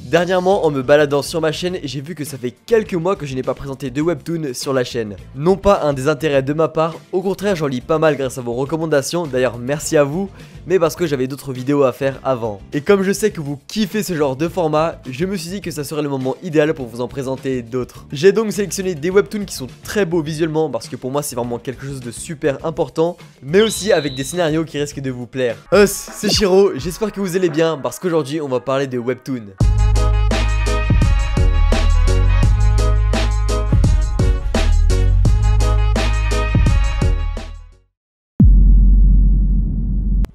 Dernièrement, en me baladant sur ma chaîne, j'ai vu que ça fait quelques mois que je n'ai pas présenté de webtoon sur la chaîne. Non pas un désintérêt de ma part, au contraire j'en lis pas mal grâce à vos recommandations, d'ailleurs merci à vous, mais parce que j'avais d'autres vidéos à faire avant. Et comme je sais que vous kiffez ce genre de format, je me suis dit que ça serait le moment idéal pour vous en présenter d'autres. J'ai donc sélectionné des webtoons qui sont très beaux visuellement, parce que pour moi c'est vraiment quelque chose de super important, mais aussi avec des scénarios qui risquent de vous plaire. C'est Shiro, j'espère que vous allez bien, parce qu'aujourd'hui on va parler de webtoon.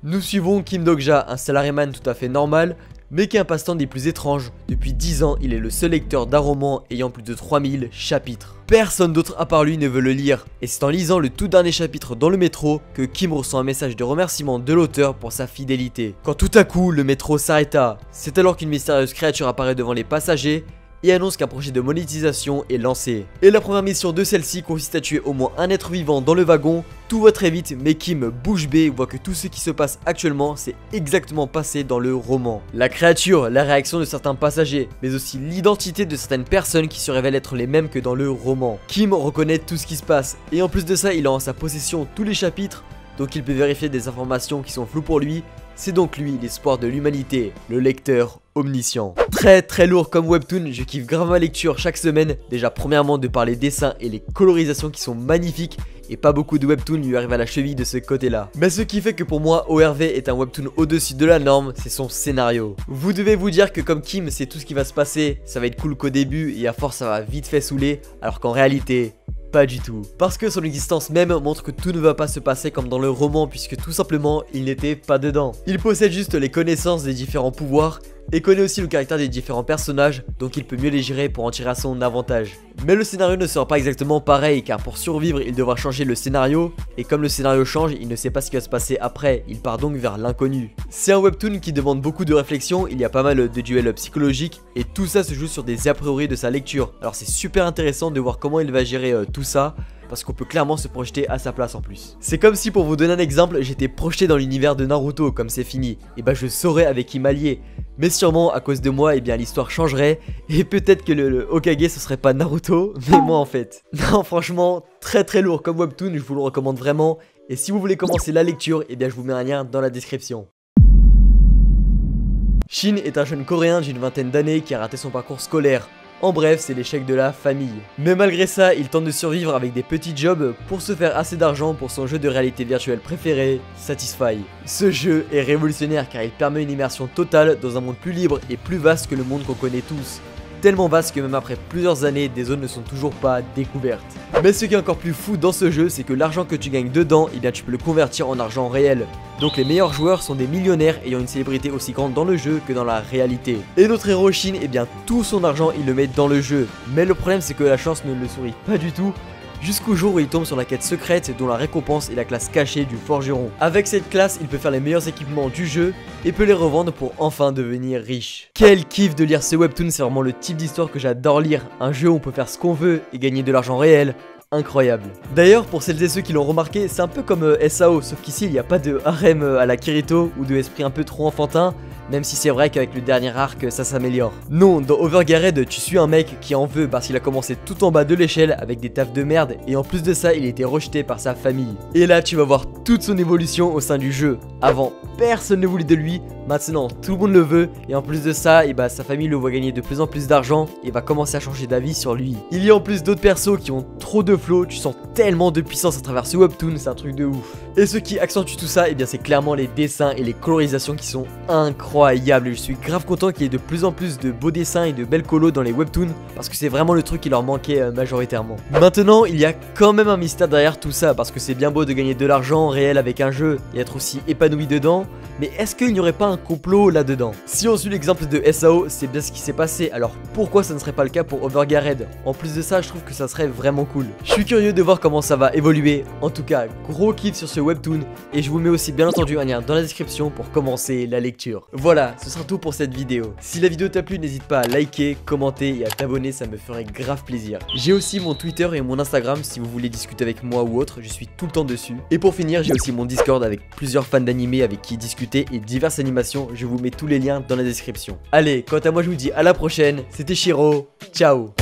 Nous suivons Kim Dok-ja, un salaryman tout à fait normal, mais qui a un passe-temps des plus étranges. Depuis 10 ans, il est le seul lecteur d'un roman ayant plus de 3000 chapitres. Personne d'autre à part lui ne veut le lire, et c'est en lisant le tout dernier chapitre dans le métro que Kim reçoit un message de remerciement de l'auteur pour sa fidélité. Quand tout à coup, le métro s'arrêta. C'est alors qu'une mystérieuse créature apparaît devant les passagers et annonce qu'un projet de monétisation est lancé. Et la première mission de celle-ci consiste à tuer au moins un être vivant dans le wagon. Tout va très vite, mais Kim, bouche bée, voit que tout ce qui se passe actuellement s'est exactement passé dans le roman. La créature, la réaction de certains passagers, mais aussi l'identité de certaines personnes qui se révèlent être les mêmes que dans le roman. Kim reconnaît tout ce qui se passe, et en plus de ça, il a en sa possession tous les chapitres, donc il peut vérifier des informations qui sont floues pour lui. C'est donc lui l'espoir de l'humanité, le lecteur omniscient. Très lourd comme webtoon, je kiffe grave ma lecture chaque semaine. Déjà premièrement de par les dessins et les colorisations qui sont magnifiques, et pas beaucoup de webtoons lui arrivent à la cheville de ce côté là. Mais ce qui fait que pour moi ORV est un webtoon au-dessus de la norme, c'est son scénario. Vous devez vous dire que comme Kim c'est tout ce qui va se passer, ça va être cool qu'au début et à force ça va vite fait saouler, alors qu'en réalité pas du tout. Parce que son existence même montre que tout ne va pas se passer comme dans le roman, puisque tout simplement il n'était pas dedans. Il possède juste les connaissances des différents pouvoirs et connaît aussi le caractère des différents personnages, donc il peut mieux les gérer pour en tirer à son avantage. Mais le scénario ne sera pas exactement pareil, car pour survivre il devra changer le scénario, et comme le scénario change, il ne sait pas ce qui va se passer après, il part donc vers l'inconnu. C'est un webtoon qui demande beaucoup de réflexion, il y a pas mal de duels psychologiques, et tout ça se joue sur des a priori de sa lecture. Alors c'est super intéressant de voir comment il va gérer tout ça, parce qu'on peut clairement se projeter à sa place en plus. C'est comme si, pour vous donner un exemple, j'étais projeté dans l'univers de Naruto comme c'est fini, et bah je saurais avec qui m'allier. Mais sûrement à cause de moi, et bien l'histoire changerait, et peut-être que le Hokage ce serait pas Naruto, mais moi en fait. Non franchement, très lourd comme webtoon, je vous le recommande vraiment, et si vous voulez commencer la lecture, et bien je vous mets un lien dans la description. Shin est un jeune coréen d'une vingtaine d'années qui a raté son parcours scolaire. En bref, c'est l'échec de la famille. Mais malgré ça, il tente de survivre avec des petits jobs pour se faire assez d'argent pour son jeu de réalité virtuelle préféré, Satisfy. Ce jeu est révolutionnaire car il permet une immersion totale dans un monde plus libre et plus vaste que le monde qu'on connaît tous. Tellement vaste que même après plusieurs années, des zones ne sont toujours pas découvertes. Mais ce qui est encore plus fou dans ce jeu, c'est que l'argent que tu gagnes dedans, eh bien tu peux le convertir en argent réel. Donc les meilleurs joueurs sont des millionnaires ayant une célébrité aussi grande dans le jeu que dans la réalité. Et notre héros Shin, eh bien tout son argent il le met dans le jeu. Mais le problème c'est que la chance ne le sourit pas du tout, jusqu'au jour où il tombe sur la quête secrète dont la récompense est la classe cachée du forgeron. Avec cette classe, il peut faire les meilleurs équipements du jeu et peut les revendre pour enfin devenir riche. Quel kiff de lire ce webtoon, c'est vraiment le type d'histoire que j'adore lire. Un jeu où on peut faire ce qu'on veut et gagner de l'argent réel. Incroyable. D'ailleurs, pour celles et ceux qui l'ont remarqué, c'est un peu comme SAO, sauf qu'ici il n'y a pas de harem à la Kirito ou de esprit un peu trop enfantin, même si c'est vrai qu'avec le dernier arc ça s'améliore. Non, dans Overgared, tu suis un mec qui en veut parce qu'il a commencé tout en bas de l'échelle avec des tafs de merde, et en plus de ça il a été rejeté par sa famille. Et là tu vas voir toute son évolution au sein du jeu. Avant, personne ne voulait de lui, maintenant tout le monde le veut, et en plus de ça, et bah sa famille le voit gagner de plus en plus d'argent et va commencer à changer d'avis sur lui. Il y a en plus d'autres persos qui ont trop de flow, tu sens tellement de puissance à travers ce webtoon, c'est un truc de ouf. Et ce qui accentue tout ça, et bien c'est clairement les dessins et les colorisations qui sont incroyables. Je suis grave content qu'il y ait de plus en plus de beaux dessins et de belles colos dans les webtoons, parce que c'est vraiment le truc qui leur manquait majoritairement. Maintenant, il y a quand même un mystère derrière tout ça, parce que c'est bien beau de gagner de l'argent réel avec un jeu et être aussi épanoui dedans, mais est-ce qu'il n'y aurait pas un complot là-dedans? Si on suit l'exemple de SAO, c'est bien ce qui s'est passé, alors pourquoi ça ne serait pas le cas pour Overgared? En plus de ça, je trouve que ça serait vraiment cool. Je suis curieux de voir comment ça va évoluer. En tout cas, gros kiff sur ce webtoon et je vous mets aussi bien entendu un lien dans la description pour commencer la lecture. Voilà, ce sera tout pour cette vidéo. Si la vidéo t'a plu, n'hésite pas à liker, commenter et à t'abonner, ça me ferait grave plaisir. J'ai aussi mon Twitter et mon Instagram si vous voulez discuter avec moi ou autre, je suis tout le temps dessus. Et pour finir, j'ai aussi mon Discord avec plusieurs fans d'animé avec qui discuter et diverses animations, je vous mets tous les liens dans la description. Allez, quant à moi je vous dis à la prochaine, c'était Shiro, ciao.